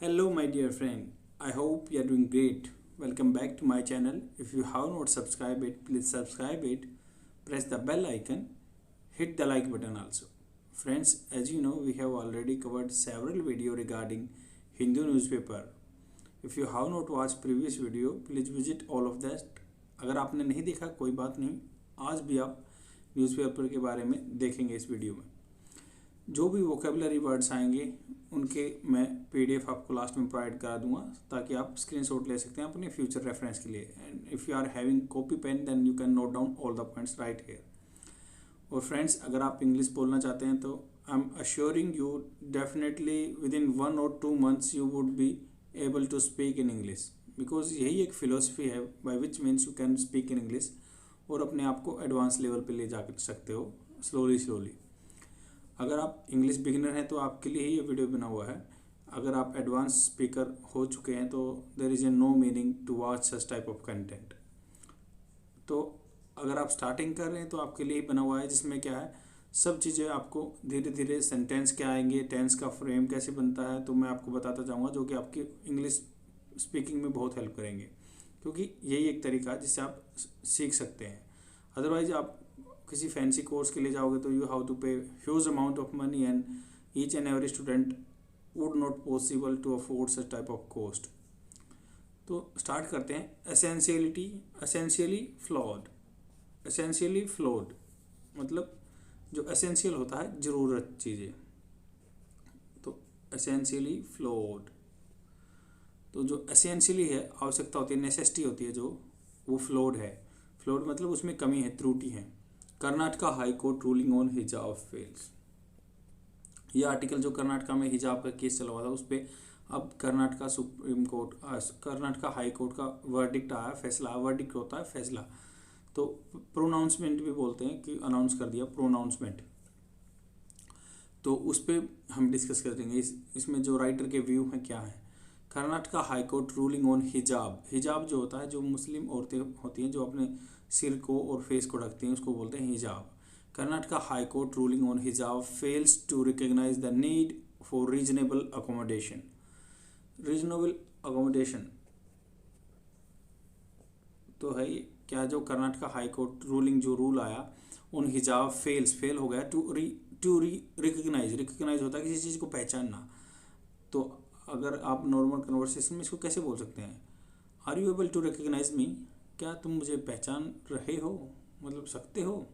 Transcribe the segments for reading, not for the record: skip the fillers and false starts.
Hello, my dear friend. I hope you are doing great. Welcome back to my channel. If you have not subscribed it, please subscribe it. Press the bell icon. Hit the like button also. Friends, as you know, we have already covered several video regarding Hindu newspaper. If you have not watched previous video, please visit all of that. अगर आपने नहीं देखा कोई बात नहीं, आज भी आप न्यूज़पेपर के बारे में देखेंगे इस वीडियो में। जो भी वोकेबलरी वर्ड्स आएंगे उनके मैं पीडीएफ आपको लास्ट में प्रोवाइड करा दूंगा ताकि आप स्क्रीनशॉट ले सकते हैं अपने फ्यूचर रेफरेंस के लिए। And if you are having copy pen then you can note down all the points right here. और फ्रेंड्स, अगर आप इंग्लिश बोलना चाहते हैं तो I am assuring you definitely within 1 or 2 months you would be able to speak in English, because यही एक philosophy है by which means you can speak in English और अपने आप को एडवांस लेवल पे ले जा सकते हो स्लोली। अगर आप इंग्लिश बिगिनर हैं तो आपके लिए ही ये वीडियो बना हुआ है। अगर आप एडवांस स्पीकर हो चुके हैं तो there is a no meaning to watch such type of content. तो अगर आप स्टार्टिंग कर रहे हैं तो आपके लिए ही बना हुआ है, जिसमें क्या है सब चीज़ें आपको धीरे धीरे सेंटेंस क्या आएंगे, टेंस का फ्रेम कैसे बनता है तो मैं आपको बताता जाऊँगा, जो कि आपकी इंग्लिश स्पीकिंग में बहुत हेल्प करेंगे, क्योंकि यही एक तरीका है जिससे आप सीख सकते हैं। अदरवाइज आप किसी फैंसी कोर्स के लिए जाओगे तो you have to pay huge amount of money and each and every student would not possible to afford such type of cost. तो स्टार्ट करते हैं। एसेंशियली फ्लॉड मतलब जो एसेंशियल होता है ज़रूरत चीज़ें, तो एसेंशियली फ्लॉड। तो जो एसेंशियली है आवश्यकता होती है, नेसेसिटी होती है, जो वो फ्लॉड है। फ्लॉड मतलब उसमें कमी है, त्रुटि है। Karnataka high court ruling on hijab fails. ये आर्टिकल जो कर्नाटका में हिजाब का केस चला हुआ था उस पर अब कर्नाटका हाई कोर्ट का वर्डिक्ट आया, फैसला। वर्डिक्ट होता है फैसला, तो प्रोनाउंसमेंट भी बोलते हैं कि अनाउंस कर दिया, प्रोनाउंसमेंट। तो उस पर हम डिस्कस करेंगे। इसमें जो राइटर के व्यू हैं क्या है। Karnataka high court ruling on हिजाब। हिजाब जो होता है, जो मुस्लिम औरतें होती हैं जो अपने सिर को और फेस को ढकती हैं, उसको बोलते हैं हिजाब। Karnataka high court ruling on hijab fails to recognise the need for reasonable accommodation. Reasonable accommodation तो है क्या, जो कर्नाटका हाई कोर्ट रूलिंग जो रूल आया उन हिजाब फेल हो गया टू रिकॉग्नाइज होता है किसी चीज़ को पहचानना। तो अगर आप नॉर्मल कन्वर्सेशन में इसको कैसे बोल सकते हैं, are you able to recognise me, क्या तुम मुझे पहचान रहे हो, मतलब सकते हो।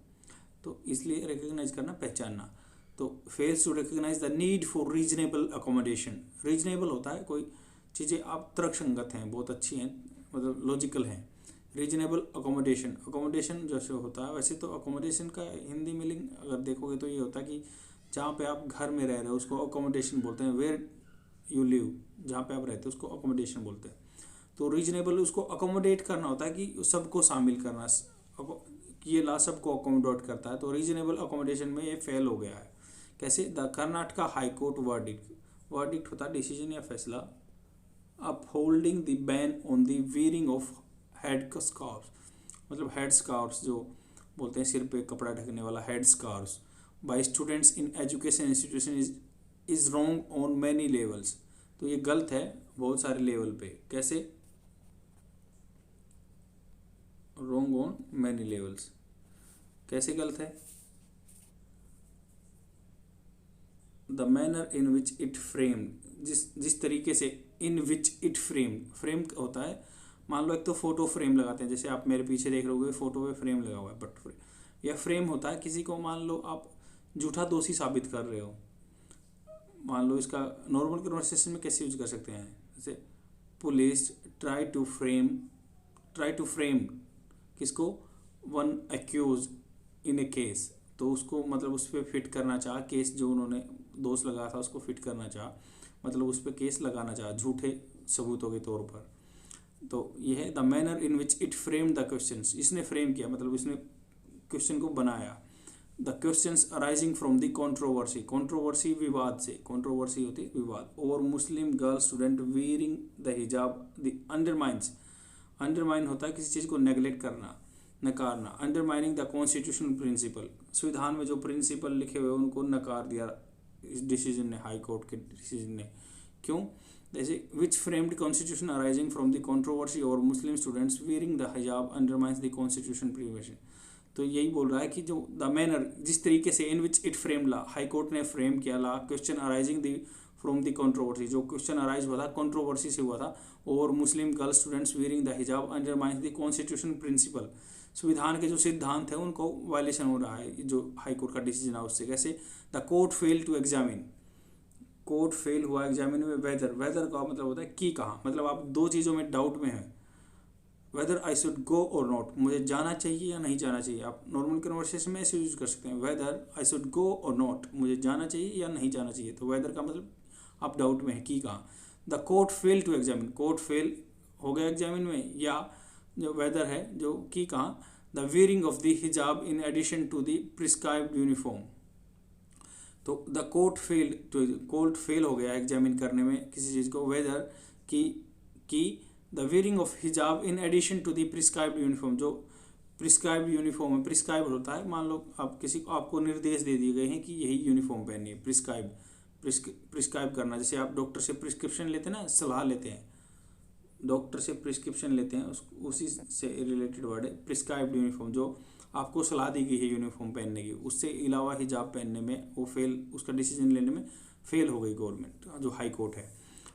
तो इसलिए रिकॉग्नाइज करना, पहचानना। तो fails to recognise the need for reasonable accommodation. Reasonable होता है कोई चीज़ें आप तर्कसंगत हैं, बहुत अच्छी हैं, मतलब लॉजिकल हैं। रीजनेबल अकोमोडेशन जैसे होता है वैसे तो अकोमोडेशन का हिंदी मीनिंग अगर देखोगे तो ये होता है कि जहाँ पे आप घर में रह रहे हो उसको अकोमोडेशन बोलते हैं। वेयर यू लिव, जहाँ पे आप रहते हो उसको अकोमोडेशन बोलते हैं। तो रीजनेबल उसको अकोमोडेट करना होता है कि सबको शामिल करना, ये ला सबको अकोमोडेट करता है। तो रीजनेबल अकोमोडेशन में ये फेल हो गया है। कैसे, the Karnataka high court verdict होता है डिसीजन या फैसला, upholding the ban on the wearing of head scarfs, मतलब हेड स्कार्फ्स जो बोलते हैं सिर पे कपड़ा ढकने वाला, head scarfs by students in education institution is wrong on many levels. तो ये गलत है बहुत सारे लेवल पे। कैसे, रॉन्ग ऑन मैनी लेवल्स, कैसे गलत है। The manner in which it framed, जिस तरीके से इन विच इट फ्रेम होता है। मान लो एक तो फोटो फ्रेम लगाते हैं, जैसे आप मेरे पीछे देख रहे हो फोटो पे फ्रेम लगा हुआ है, बट यह फ्रेम होता है किसी को, मान लो आप झूठा दोषी साबित कर रहे हो। मान लो इसका नॉर्मल कन्वर्सेशन में कैसे यूज कर सकते हैं, जैसे पुलिस ट्राई टू फ्रेम किसको, वन एक्यूज इन ए केस। तो उसको मतलब उस पर फिट करना चाहा, केस जो उन्होंने दोष लगाया था उसको फिट करना चाहा, मतलब उस पर केस लगाना चाहा झूठे सबूतों के तौर पर। तो ये है the manner in which it frame the questions. इसने फ्रेम किया मतलब इसने क्वेश्चन को बनाया। The questions arising from the controversy विवाद से, कंट्रोवर्सी होती है विवाद, और Muslim girl student wearing the हिजाब द अंडरमाइन होता है किसी चीज़ को नेगलेक्ट करना, नकारना। अंडरमाइनिंग द कॉन्स्टिट्यूशनल प्रिंसिपल, संविधान में जो प्रिंसिपल लिखे हुए उनको नकार दिया इस डिसीजन ने, हाई कोर्ट के डिसीजन ने। क्यों, जैसे which framed constitution arising from the controversy और Muslim students wearing the hijab undermines the constitution provision. तो यही बोल रहा है कि जो द मैनर जिस तरीके से in which it frame law, high court ने फ्रेम किया law question arising the from the controversy, जो क्वेश्चन अराइज हुआ था कंट्रोवर्सी से हुआ था, और Muslim girl students wearing the hijab undermines the constitution principle, संविधान के जो सिद्धांत है उनको वायलेशन हो रहा है, जो हाई कोर्ट का डिसीजन है उससे। कैसे? The court fail to examine, court fail हुआ एग्जामिन में वेदर, वेदर का मतलब होता है कि कहाँ, मतलब आप दो चीज़ों में डाउट में हैं, वेदर आई शुड गो और नॉट, मुझे जाना चाहिए या नहीं जाना चाहिए। आप नॉर्मल कन्वर्सेशन में ऐसे यूज कर सकते हैं, वेदर आई शुड गो और नॉट, मुझे जाना चाहिए या नहीं जाना चाहिए। तो वेदर का मतलब आप डाउट में है कि कहाँ। The court fail to examine, court fail हो गया एग्जामिन में, या जो वेदर है जो कि कहाँ, the wearing of the hijab in addition to the prescribed uniform. तो द कोर्ट फेल हो गया एग्जामिन करने में किसी चीज़ को, वेदर की the wearing of hijab in addition to the prescribed uniform, जो प्रिस्क्राइब्ड यूनिफॉर्म है, प्रिस्क्राइब होता है, मान लो आप किसी को, आपको निर्देश दे दिए गए हैं कि यही यूनिफॉर्म पहननी है, प्रिस्क्राइब करना। जैसे आप डॉक्टर से प्रिस्क्रिप्शन लेते हैं ना, सलाह लेते हैं, डॉक्टर से प्रिस्क्रिप्शन लेते हैं, उसी से रिलेटेड वर्ड है प्रिस्क्राइब्ड यूनिफॉर्म, जो आपको सलाह दी गई है यूनिफॉर्म पहनने की, उससे अलावा हिजाब पहनने में वो फेल, उसका डिसीजन लेने में फेल हो गई गवर्नमेंट, जो हाई कोर्ट है।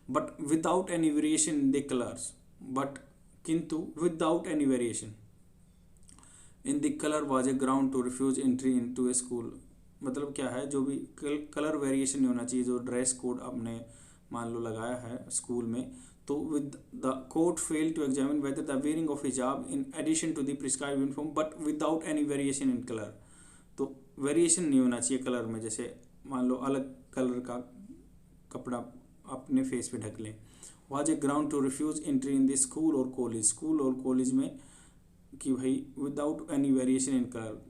But without any variation in the colours, but किंतु without any variation in the colour was a ground to refuse entry into a school. मतलब क्या है, जो भी कलर वेरिएशन नहीं होना चाहिए, जो ड्रेस कोड आपने मान लो लगाया है स्कूल में, तो with the court fail to examine whether the wearing of hijab in addition to the prescribed uniform but without any variation in colour. तो वेरिएशन नहीं होना चाहिए कलर में, जैसे मान लो अलग कलर का कपड़ा अपने फेस पे ढक लें। Was a ground to refuse entry in the school और कॉलेज, स्कूल और कॉलेज में कि भाई without any variation in colour,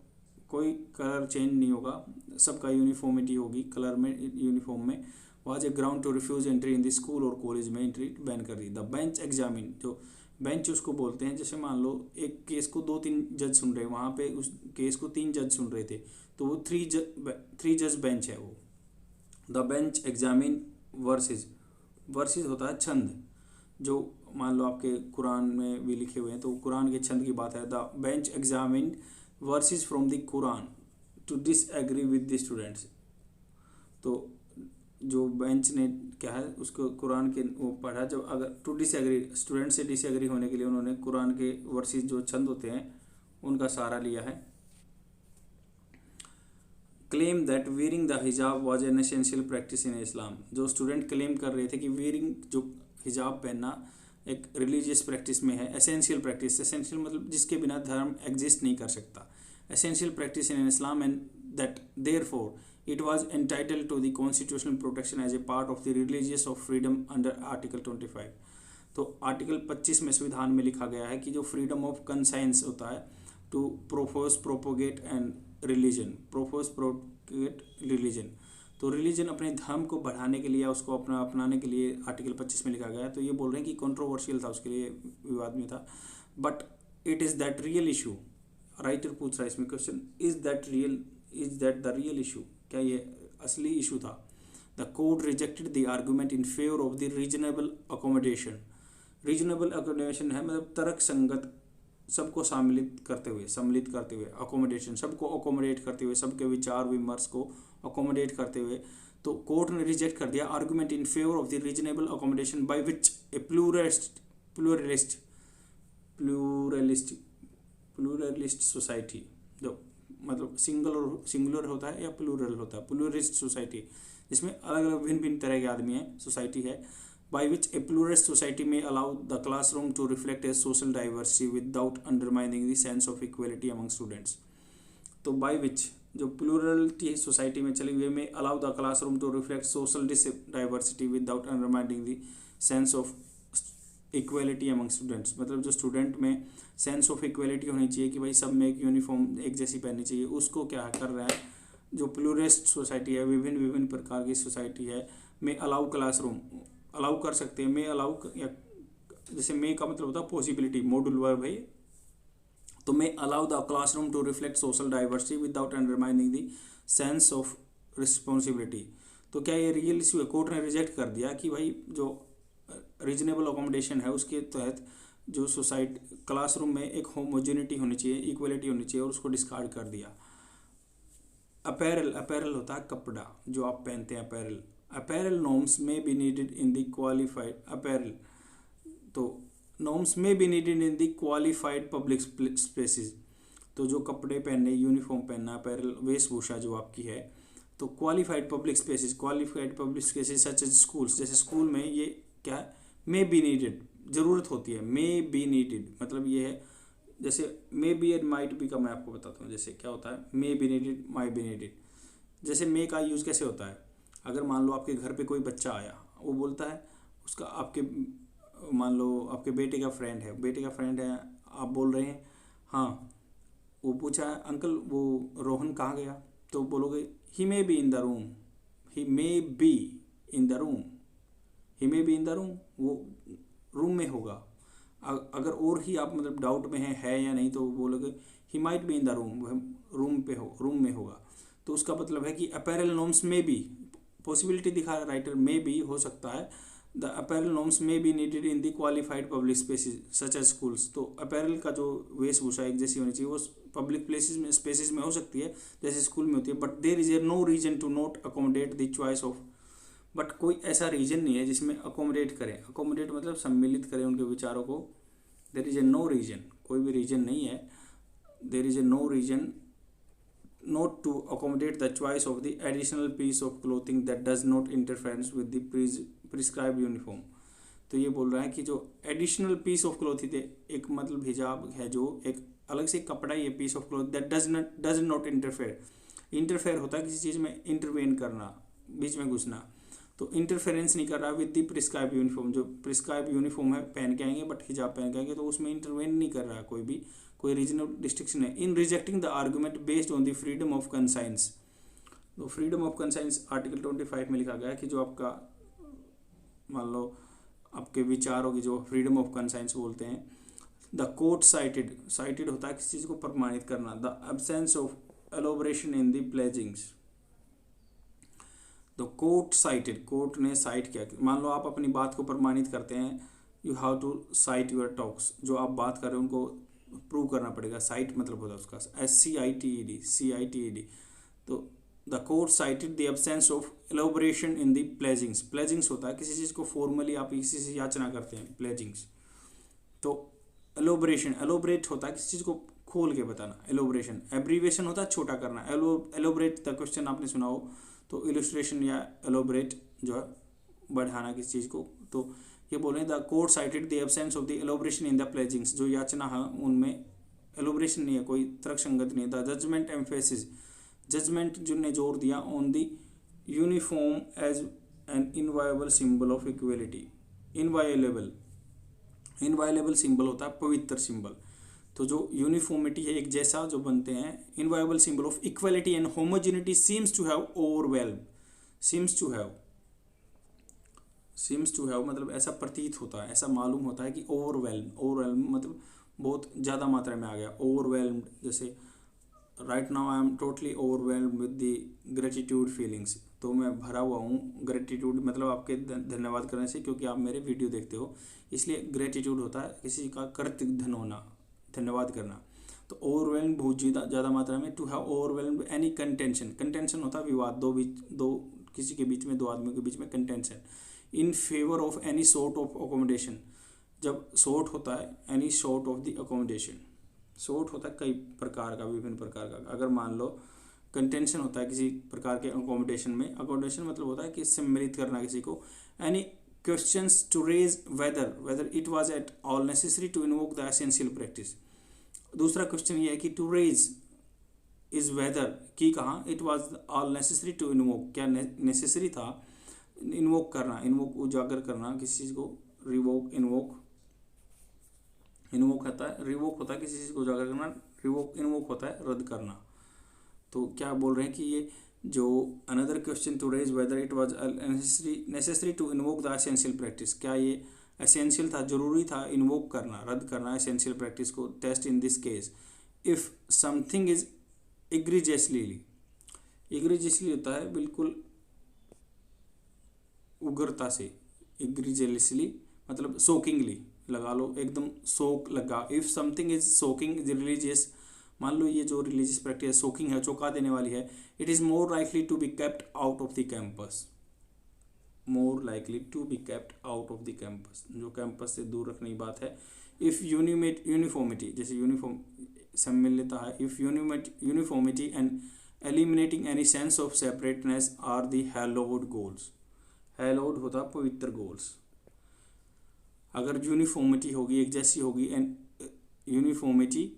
कोई कलर चेंज नहीं होगा, सबका यूनिफॉर्मिटी होगी कलर में, यूनिफॉर्म में। Was a ground to refuse entry in the school और कॉलेज में एंट्री बैन कर दी। द बेंच एग्जामिन, जो बेंच उसको बोलते हैं, जैसे मान लो एक केस को 2-3 जज सुन रहे हैं, वहाँ पे उस केस को 3 जज सुन रहे थे, तो वो 3 जज बेंच है वो। The bench examine versus, versus होता है छंद, जो मान लो आपके कुरान में भी लिखे हुए हैं, तो कुरान के छंद की बात है। The bench examine verses from the Quran to disagree with the students. तो जो बेंच ने क्या है, उसको कुरान के वो पढ़ा, जब अगर टू डिसएग्री, स्टूडेंट से डिसएग्री होने के लिए उन्होंने कुरान के वर्सेज जो छंद होते हैं उनका सहारा लिया है। Claim that wearing the hijab was an essential practice in Islam, जो स्टूडेंट क्लेम कर रहे थे कि वेयरिंग, जो हिजाब पहनना एक रिलीजियस प्रैक्टिस में है, एसेंशियल प्रैक्टिस, एसेंशियल मतलब जिसके बिना धर्म एग्जिस्ट नहीं कर सकता, essential practice in Islam, and that therefore it was entitled to the constitutional protection as a part of the religious of freedom under article 25। तो आर्टिकल 25 में संविधान में लिखा गया है कि जो फ्रीडम ऑफ कंसाइंस होता है to propagate and propagate religion, तो रिलीजन अपने धर्म को बढ़ाने के लिए, उसको अपनाने के लिए आर्टिकल 25 में लिखा गया है। तो ये बोल रहे हैं कि कंट्रोवर्शियल था, उसके लिए विवाद में था, but it is that real issue. Writer पूछ रहा है इसमें question, is that the real issue, क्या ये असली इशू था। The court rejected the argument in favour of the reasonable accommodation, reasonable accommodation है मतलब तर्क संगत, सबको सम्मिलित करते हुए, अकोमोडेशन, सबको अकोमोडेट करते हुए, सबके विचार विमर्श को अकोमोडेट करते हुए। तो कोर्ट ने रिजेक्ट कर दिया argument in favour of the reasonable accommodation by which A pluralist society, जो मतलब सिंगुलर होता है या प्लूरल होता है, प्लूरिस्ट सोसाइटी, जिसमें अलग अलग भिन्न भिन्न तरह के आदमी हैं, सोसाइटी है, by which a pluralist society may allow the classroom to reflect a social diversity without undermining the sense of equality among students। तो by which जो plurality सोसाइटी में चली हुई में allow the classroom to reflect social diversity without undermining the sense of equality among students, मतलब जो student में sense of equality होनी चाहिए कि भाई सब में एक यूनिफॉर्म एक जैसी पहननी चाहिए, उसको क्या कर रहा है जो प्लूरिस्ट सोसाइटी है, विभिन्न प्रकार की सोसाइटी है, में अलाउ क्लासरूम अलाउ कर सकते हैं, में अलाउ, या जैसे में का मतलब होता है पॉसिबिलिटी, मॉडुल वर्ब है, तो may allow the classroom to reflect social diversity without undermining the sense of responsibility. तो क्या ये रियल इशू है? कोर्ट ने रिजेक्ट कर दिया कि भाई जो रीजनेबल अकोमोडेशन है उसके तहत जो सोसाइटी क्लासरूम में एक होमोजेनिटी होनी चाहिए, इक्वलिटी होनी चाहिए, और उसको डिस्कार्ड कर दिया। अपैरल होता है कपड़ा जो आप पहनते हैं, apparel norms may be needed in the qualified apparel, तो norms may be needed in the qualified public spaces, तो जो कपड़े पहनने, यूनिफॉर्म पहनना, अपैरल वेशभूषा जो आपकी है, तो qualified public spaces such as schools, जैसे स्कूल में ये क्या है, मे बी नीडेड, ज़रूरत होती है, मे बी नीडेड मतलब ये है, जैसे may be and might be का मैं आपको बताता हूँ, जैसे क्या होता है, may be needed, might be needed. जैसे मे का यूज़ कैसे होता है, अगर मान लो आपके घर पे कोई बच्चा आया, वो बोलता है उसका, आपके मान लो आपके बेटे का फ्रेंड है, आप बोल रहे हैं हाँ, वो पूछा है अंकल वो रोहन कहाँ गया, तो बोलोगे he may be in the room, he may be in the room, he may be in the room, वो रूम में होगा। अगर और ही आप मतलब डाउट में है या नहीं, तो बोलोगे he might be in the room, room में होगा। तो उसका मतलब है कि अपैरल नॉर्म्स में भी पॉसिबिलिटी दिखा रहा राइटर, में भी हो सकता है, the apparel norms may be needed in the qualified public spaces such as schools, तो अपैरल का जो वेशभूषा एक जैसी होनी चाहिए वो पब्लिक प्लेसेस में, स्पेसिस में हो सकती है जैसे स्कूल में होती है, but there is a no reason to not accommodate the choice of, but कोई ऐसा रीजन नहीं है जिसमें अकोमोडेट करें, अकोमोडेट मतलब सम्मिलित करें उनके विचारों को, there is a no reason, कोई भी रीजन नहीं है, there is a no reason not to accommodate the choice of the additional piece of clothing that does not interfere with the prescribed uniform। तो ये बोल रहा है कि जो एडिशनल पीस ऑफ क्लॉथ थे, एक मतलब हिजाब है जो एक अलग से कपड़ा, ये piece of cloth that does not interfere होता है किसी चीज़ में इंटरवेन करना, बीच में घुसना, तो इंटरफेरेंस नहीं कर रहा विद द प्रिस्क्राइब यूनिफॉर्म, जो प्रिस्क्राइब यूनिफॉर्म है पहन के आएंगे, बट हिजाब पहन के आएंगे, तो उसमें इंटरवेन नहीं कर रहा कोई रीजनल डिस्ट्रिक्शन है। In rejecting the argument based on the freedom of conscience, तो फ्रीडम ऑफ कंसाइंस आर्टिकल 25 में लिखा गया है कि जो आपका मान लो आपके विचारों की जो फ्रीडम ऑफ कंसाइंस बोलते हैं, द कोर्ट साइटेड होता है किसी चीज़ को प्रमाणित करना, the absence of elaboration in the pleadings, तो कोर्ट ने साइट किया, मान लो आप अपनी बात को प्रमाणित करते हैं, you have to cite your talks, जो आप बात कर रहे हैं उनको प्रूव करना पड़ेगा, साइट मतलब होता है उसका SCITED, तो the court cited the absence of elaboration in the pleadings होता है किसी चीज़ को फॉर्मली आप किसी से याचना करते हैं, प्लेजिंग्स, तो एलोबरेट होता है किसी चीज़ को खोल के बताना, एलोबरेशन, एब्रीवेशन होता है छोटा करना, एलोबरेट द क्वेश्चन आपने सुना हो, तो इलस्ट्रेशन या एलोबरेट जो है बढ़ाना किसी चीज़ को, तो ये बोल रहे हैं the court cited the absence of the elaboration in the pleadings, जो याचना है उनमें एलोबरेशन नहीं है, कोई तर्क संगत नहीं है। द जजमेंट एम्फेसिस, जजमेंट जिनने जोर दिया on the uniform as an inviolable symbol of equality, inviolable symbol होता है पवित्र सिंबल, तो जो यूनिफॉर्मिटी है एक जैसा जो बनते हैं, inviolable symbol of equality and homogeneity seems to have मतलब ऐसा प्रतीत होता है, ऐसा मालूम होता है कि ओवरवेल्म मतलब बहुत ज़्यादा मात्रा में आ गया, ओवरवेल्म्ड, जैसे right now I am totally overwhelmed with the gratitude feelings, तो मैं भरा हुआ हूँ, ग्रेटिट्यूड मतलब आपके धन्यवाद करने से, क्योंकि आप मेरे वीडियो देखते हो इसलिए ग्रेटिट्यूड होता है किसी का कृतज्ञ होना, धन्यवाद करना, तो ओवरवेल्म बहुत ज़्यादा मात्रा में, to have overwhelmed any contention होता है विवाद, दो किसी के बीच में, दो आदमियों के बीच में contention, in favour of any sort of accommodation, जब सॉर्ट होता है any sort of the accommodation, sort होता है कई प्रकार का, विभिन्न प्रकार का, अगर मान लो कंटेंशन होता है किसी प्रकार के अकोमोडेशन में, अकोमोडेशन मतलब होता है कि सम्मिलित करना किसी को, any questions to raise whether it was at all necessary to invoke the essential practice, दूसरा क्वेश्चन ये है कि टू रेज इज वेदर की कहाँ, it was all necessary to invoke, क्या नेसेसरी था इन्वोक करना, इन्वोक उजागर करना किसी चीज़ को, रिवोक इन्वोक होता है, रिवोक होता है किसी चीज़ को उजागर करना, इन्वोक होता है रद्द करना, तो क्या बोल रहे हैं कि ये जो another question to raise whether it was necessary to invoke the essential practice, क्या ये एसेंशियल था, जरूरी था इन्वोक करना, रद्द करना एसेंशियल प्रैक्टिस को, test in this case if something is egregiously होता है बिल्कुल उग्रता से, इग्रीजियसली मतलब सोकिंगली लगा लो, एकदम सोक लगा। If something is soaking religious, मान लो ये जो रिलीजियस प्रैक्टिस सोकिंग है, चौंका देने वाली है, it is more likely to be kept out of the campus, more likely to be kept out of the campus, जो कैंपस से दूर रखने की बात है। इफ़ यूनिफॉर्मिटी, जैसे यूनिफॉर्म सब मिल लेता है, if uniformity and eliminating any sense of separateness are the hallowed goals, hallowed होता पवित्र गोल्स। अगर यूनिफॉर्मिटी होगी, एक जैसी होगी, and uniformity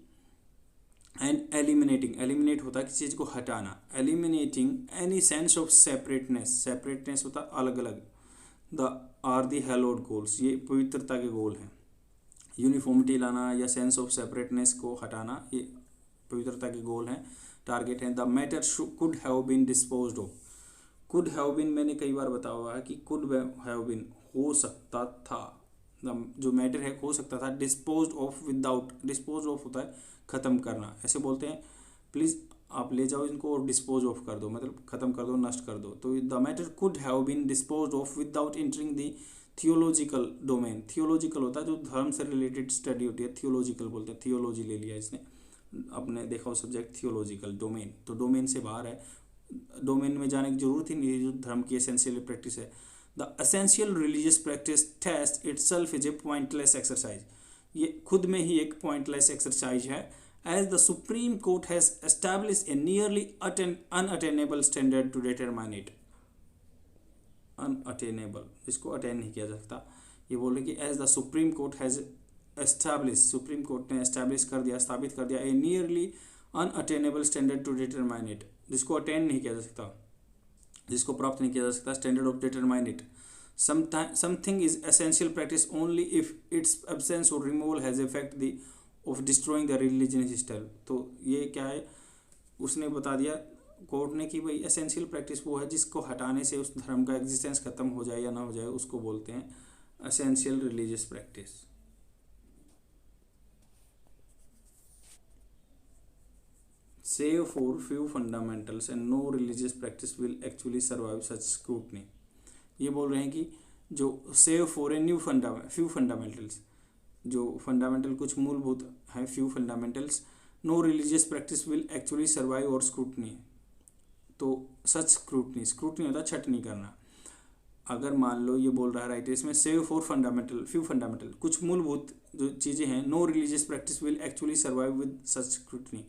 and eliminating, eliminate होता है किसी चीज़ को हटाना, eliminating any sense of separateness, separateness होता अलग अलग, the are the hallowed goals, ये पवित्रता के गोल हैं। यूनिफॉर्मिटी लाना या सेंस ऑफ सेपरेटनेस को हटाना, ये पवित्रता के गोल हैं, टारगेट हैं। The matter could have been disposed of, could have been मैंने कई बार बताया हुआ है कि कुड हैव बीन हो सकता था, जो मैटर है हो सकता था, dispose of without, dispose of होता है ख़त्म करना, ऐसे बोलते हैं प्लीज़ आप ले जाओ इनको और डिस्पोज ऑफ कर दो, मतलब ख़त्म कर दो, नष्ट कर दो। तो the matter could have been dispose of without entering the theological domain, theological होता है जो धर्म से रिलेटेड स्टडी होती है, थियोलॉजिकल बोलते हैं, थियोलॉजी ले लिया इसने, आपने देखा हो सब्जेक्ट थियोलॉजिकल, डोमेन, तो डोमेन से बाहर है, डोमेन में जाने की जरूरत ही नहीं है, जो धर्म की एसेंशियल प्रैक्टिस है। The essential religious practice test itself is a pointless exercise, ये खुद में ही एक पॉइंटलेस एक्सरसाइज है। As the Supreme Court has establish a nearly unattainable standard to determine it, unattainable, जिसको अटेन नहीं किया जा सकता, ये बोल रहे कि as the Supreme Court has establish, Supreme Court ने एस्टैब्लिश कर दिया, स्थापित कर दिया, a nearly unattainable standard to determine it, जिसको अटेन नहीं किया जा सकता, जिसको प्राप्त नहीं किया जा सकता, standard of determine it. Something is essential practice only if its absence और removal has effect the of destroying the religion system. तो ये क्या है, उसने बता दिया कोर्ट ने कि भाई एसेंशियल प्रैक्टिस वो है जिसको हटाने से उस धर्म का एग्जिस्टेंस खत्म हो जाए या ना हो जाए, उसको बोलते हैं essential religious practice. Save for few fundamentals and no religious practice will actually survive such scrutiny। ये बोल रहे हैं कि जो save for a few fundamentals, जो फंडामेंटल कुछ मूलभूत हैं, few fundamentals, no religious practice will actually survive और स्क्रूटनी, तो सच स्क्रूटनी, स्क्रूटनी होता है छटनी करना। अगर मान लो ये बोल रहा है राइट इसमें, save for fundamental, few fundamental, कुछ मूलभूत जो चीज़ें हैं, no religious practice will actually survive with such scrutiny,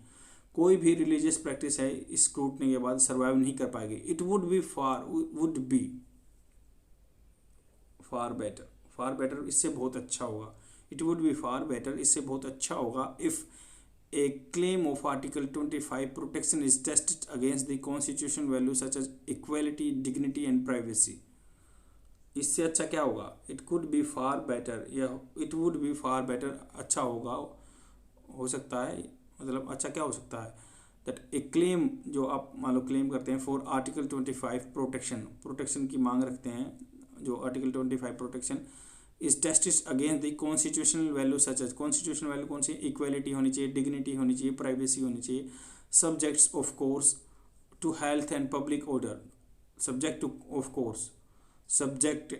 कोई भी रिलीजियस प्रैक्टिस है इस स्क्रूटनी के बाद सर्वाइव नहीं कर पाएगी। It would be far better, far better इससे बहुत अच्छा होगा, it would be far better इससे बहुत अच्छा होगा, if a claim of article 25 protection is tested against the constitution value such as equality, dignity and privacy. इससे अच्छा क्या होगा, it could be far better या it would be far better, अच्छा होगा, हो सकता है, मतलब अच्छा क्या हो सकता है, दैट ए क्लेम, जो आप मान लो क्लेम करते हैं फॉर आर्टिकल 25 प्रोटेक्शन, प्रोटेक्शन की मांग रखते हैं, जो article 25 protection is tested against the constitutional value such as, constitutional value कौन सी, इक्वलिटी होनी चाहिए, डिग्निटी होनी चाहिए, प्राइवेसी होनी चाहिए, subjects of course to health and public order, subject to of course, subject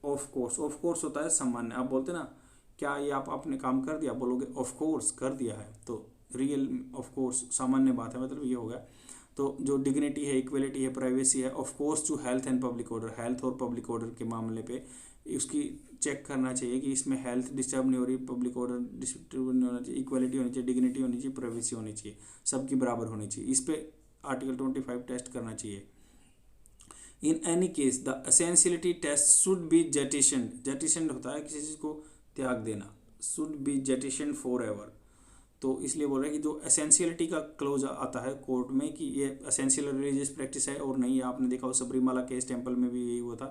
of course होता है सामान्य, आप बोलते ना क्या ये आप आपने काम कर दिया, बोलोगे ऑफ कोर्स कर दिया है, तो रियल ऑफ कोर्स सामान्य बात है, मतलब ये हो गया। तो जो डिग्निटी है, इक्वलिटी है, प्राइवेसी है, of course to health and public order, health और पब्लिक ऑर्डर के मामले पे उसकी चेक करना चाहिए कि इसमें हेल्थ डिस्टर्ब नहीं हो रही, पब्लिक ऑर्डर डिस्टर्ब नहीं होना चाहिए, इक्वलिटी होनी चाहिए, डिग्निटी होनी चाहिए, प्राइवेसी होनी चाहिए, सबकी बराबर होनी चाहिए, इस पे आर्टिकल 25 टेस्ट करना चाहिए। In any case the essentiality test should be jettisoned होता है किसी चीज़ को त्याग देना, should be jettisoned for ever, तो इसलिए बोल रहे हैं कि जो एसेंशियलिटी का क्लोज आता है कोर्ट में कि ये एसेंशियल रिलीजियस प्रैक्टिस है और नहीं, आपने देखा हो सबरीमाला केस टेम्पल में भी यही हुआ था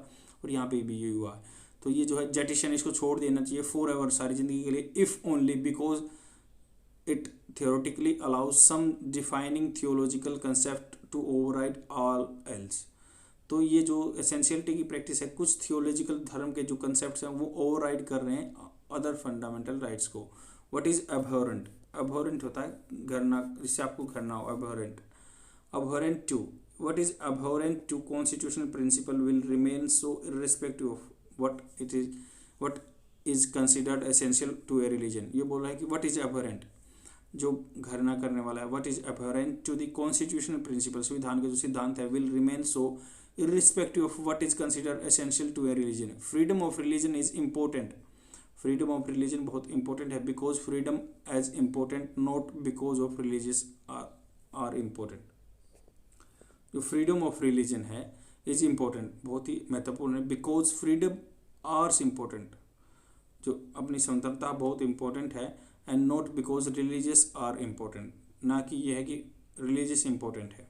और यहाँ पे भी यही हुआ है, तो ये जो है जेटिशन इसको छोड़ देना चाहिए फॉर एवर, सारी ज़िंदगी के लिए, if only because it theoretically allows some defining theological concept to override all else. तो ये जो एसेंशियलिटी की प्रैक्टिस है, कुछ थियोलॉजिकल धर्म के जो कंसेप्ट हैं वो ओवरराइड कर रहे हैं अदर फंडामेंटल राइट्स को। व्हाट इज अबहरेंट, अबहरेंट होता है घृणा, जिससे आपको घृणा हो, abhorrent, abhorrent to, what is abhorrent to constitutional principle will remain so irrespective of what it is what is considered essential to a religion, ये बोल रहा है कि व्हाट इज एबहरेंट, जो घर ना करने वाला है, what is abhorrent to the constitutional principle, संविधान के जो सिद्धांत है, will remain so irrespective of what is considered essential to a religion. Freedom of religion is important. Freedom of religion बहुत important है, because freedom as important, not because of religious are important. जो freedom of religion है is important, बहुत ही महत्वपूर्ण है, because freedom are important, जो अपनी स्वतंत्रता बहुत important है, and not because religious are important, ना कि यह है कि religious important है.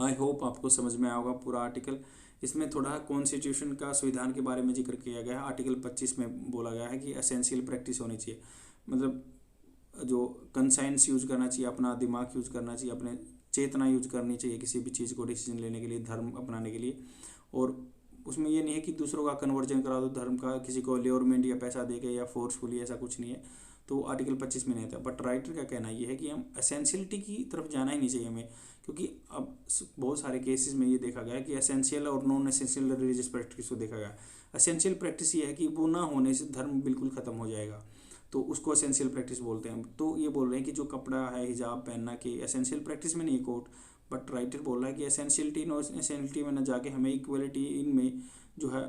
आई होप आपको समझ में आएगा पूरा आर्टिकल. इसमें थोड़ा कॉन्स्टिट्यूशन का संविधान के बारे में जिक्र किया गया है. आर्टिकल 25 में बोला गया है कि एसेंशियल प्रैक्टिस होनी चाहिए, मतलब जो कंसाइंस यूज करना चाहिए, अपना दिमाग यूज करना चाहिए, अपने चेतना यूज करनी चाहिए किसी भी चीज़ को डिसीजन लेने के लिए, धर्म अपनाने के लिए. और उसमें ये नहीं है कि दूसरों का कन्वर्जन करा दो धर्म का, किसी को ल्योरमेंट या पैसा दे के या फोर्सफुली, ऐसा कुछ नहीं है. तो आर्टिकल 25 में नहीं था. बट राइटर का कहना ये है कि हम एसेंशियलिटी की तरफ जाना ही नहीं चाहिए हमें, क्योंकि अब बहुत सारे केसेस में ये देखा गया है कि एसेंशियल और नॉन एसेंशियल रिलीजियस प्रैक्टिस को देखा गया. एसेंशियल प्रैक्टिस ये है कि वो ना होने से धर्म बिल्कुल ख़त्म हो जाएगा, तो उसको एसेंशियल प्रैक्टिस बोलते हैं. तो ये बोल रहे हैं कि जो कपड़ा है, हिजाब पहनना, कि एसेंशियल प्रैक्टिस में नहीं कोट. बट राइटर बोल रहा है कि एसेंशियलिटी नॉन एसेंशियलिटी में न जाके हमें इक्वलिटी इनमें जो है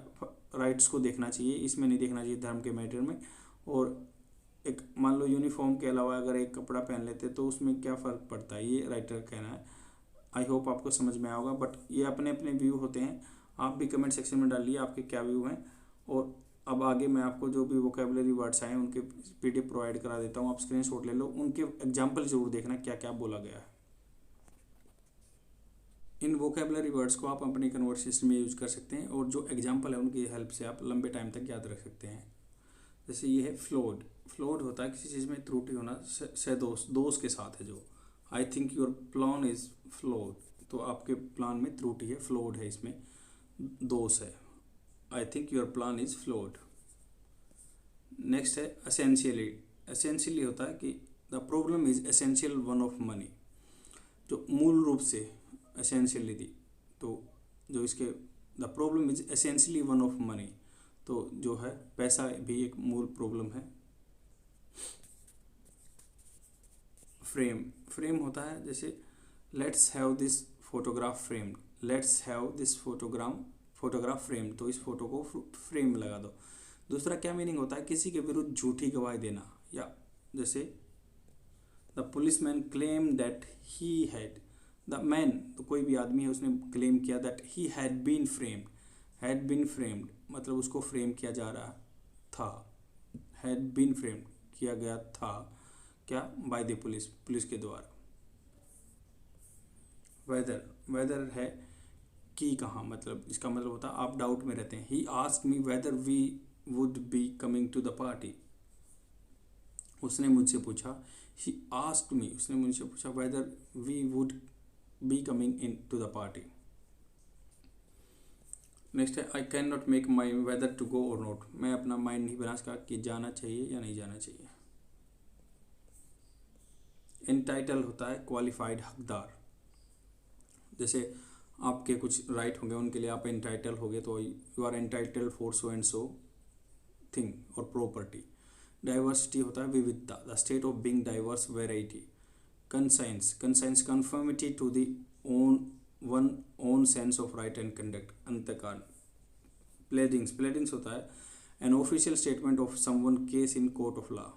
राइट्स को देखना चाहिए, इसमें नहीं देखना चाहिए धर्म के मैटर में. और एक मान लो यूनिफॉर्म के अलावा अगर एक कपड़ा पहन लेते तो उसमें क्या फ़र्क पड़ता है, ये राइटर कहना है. आई होप आपको समझ में आएगा. बट ये अपने अपने व्यू होते हैं, आप भी कमेंट सेक्शन में डालिए आपके क्या व्यू हैं. और अब आगे मैं आपको जो भी वोकेबलरी वर्ड्स आए उनके PDF प्रोवाइड करा देता हूँ, आप स्क्रीनशॉट ले लो, उनके एग्जाम्पल जरूर देखना क्या क्या बोला गया है. इन वोकेबलरी वर्ड्स को आप अपनी कन्वर्सेशन में यूज कर सकते हैं, और जो एग्जाम्पल है उनकी हेल्प से आप लंबे टाइम तक याद रख सकते हैं. जैसे ये है फ्लॉड. फ्लॉड होता है किसी चीज़ में त्रुटि होना, दोष के साथ है. जो I think your plan is flawed, तो आपके प्लान में त्रुटि है, फ्लॉड है, इसमें दोष है. I think your plan is flawed. Next है एसेंशियली. एसेंशियली होता है कि the problem is essential one of money, जो मूल रूप से एसेंशियली थी, तो जो इसके the problem is essentially one of money, तो जो है पैसा भी एक मूल प्रॉब्लम है. फ्रेम. फ्रेम होता है जैसे let's have this photograph frame, let's have this photograph frame, तो इस फोटो को फ्रेम लगा दो. दूसरा क्या मीनिंग होता है, किसी के विरुद्ध झूठी गवाही देना, या जैसे the policeman claim that he had, the man तो कोई भी आदमी है, उसने क्लेम किया that he had been framed. Had been framed मतलब उसको फ्रेम किया जा रहा था, हैड बीन फ्रेम्ड किया गया था, क्या, बाय द पुलिस, पुलिस के द्वारा. वेदर. वेदर है कि कहाँ, मतलब इसका मतलब होता है आप डाउट में रहते हैं. He asked me whether we would be coming to the party, उसने मुझसे पूछा. ही आस्क्ड मी, उसने मुझसे पूछा whether we would be coming in to the party. Next है I can not make my whether to go और not, मैं अपना माइंड नहीं बना सका कि जाना चाहिए या नहीं जाना चाहिए. एंटाइटल होता है क्वालिफाइड, हकदार. जैसे आपके कुछ राइट होंगे, उनके लिए आप एंटाइटल हो गए, तो you are entitle for so and so thing और प्रॉपर्टी. डाइवर्सिटी होता है विविधता, the state of being diverse, variety. Conscience. Conscience conformity to the own sense of right and conduct, अंतकान. प्लेडिंग्स. प्लेडिंग्स होता है an official statement of someone case in court of law,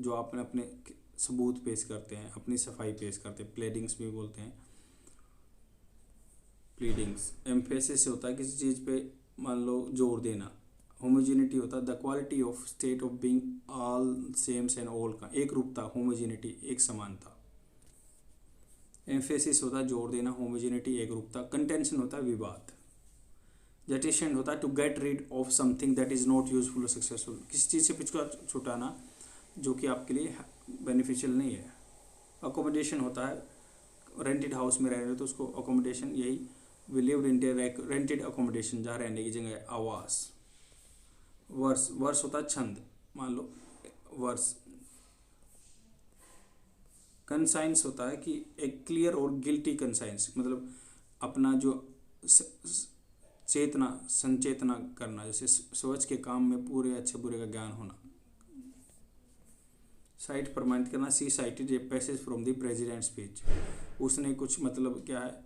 जो आपने अपने सबूत पेश करते हैं, अपनी सफाई पेश करते हैं, प्लेडिंग्स भी बोलते हैं. प्लीडिंग्स. एम्फेसिस होता है किसी चीज़ पे मान लो जोर देना. होमोजेनिटी होता है the quality of state of being all sames and all, का एक रूपता, होमोजेनिटी एक समानता. एम्फेसिस होता है जोर देना, होमोजेनिटी एक रूपता. कंटेंशन होता है विवाद. जेटिशन होता है to get rid of something that is not useful और सक्सेसफुल, किसी चीज़ से पिछड़ा छुटाना जो कि आपके लिए बेनिफिशियल नहीं है. अकोमोडेशन होता है रेंटेड हाउस में रह रहे हो तो उसको अकोमोडेशन, यही we lived in rented accommodation, जहाँ रहने की जगह आवास. वर्स. वर्स होता है छंद, मान लो वर्स. कंसाइंस होता है कि एक क्लियर और गिल्टी कंसाइंस, मतलब अपना जो चेतना संचेतना करना, जैसे सोच के काम में पूरे अच्छे बुरे का ज्ञान होना। साइट प्रमाणित करना, she cited a passage from the president speech, उसने कुछ मतलब क्या है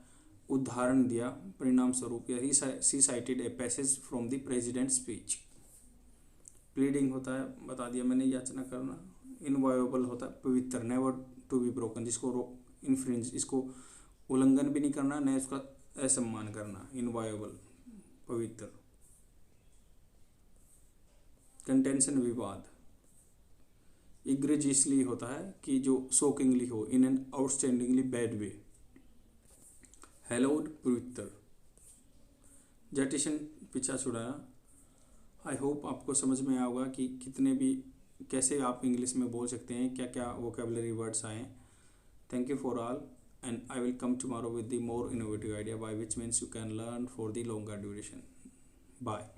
उदाहरण दिया परिणाम स्वरूप, या she cited a passage from the president speech. Pleading होता है बता दिया मैंने, याचना करना। इनवायोबल होता है पवित्र, नेवर टू बी ब्रोकन, जिसको इनफ्रिंज, इसको उल्लंघन भी नहीं करना, न उसका असम्मान करना, इनवायोबल पवित्र। कंटेंशन विवाद, इग्रेजियसली होता है कि जो शॉकिंगली हो, in an outstandingly bad way. Hallowed पवित्र, जेटिशन पीछा छुड़ाया। आई होप आपको समझ में आया होगा कि कितने भी कैसे आप इंग्लिश में बोल सकते हैं, क्या क्या वोकेबलरी वर्ड्स आए। Thank you for all and I will come tomorrow with the more innovative idea by which means you can learn for the longer duration. Bye.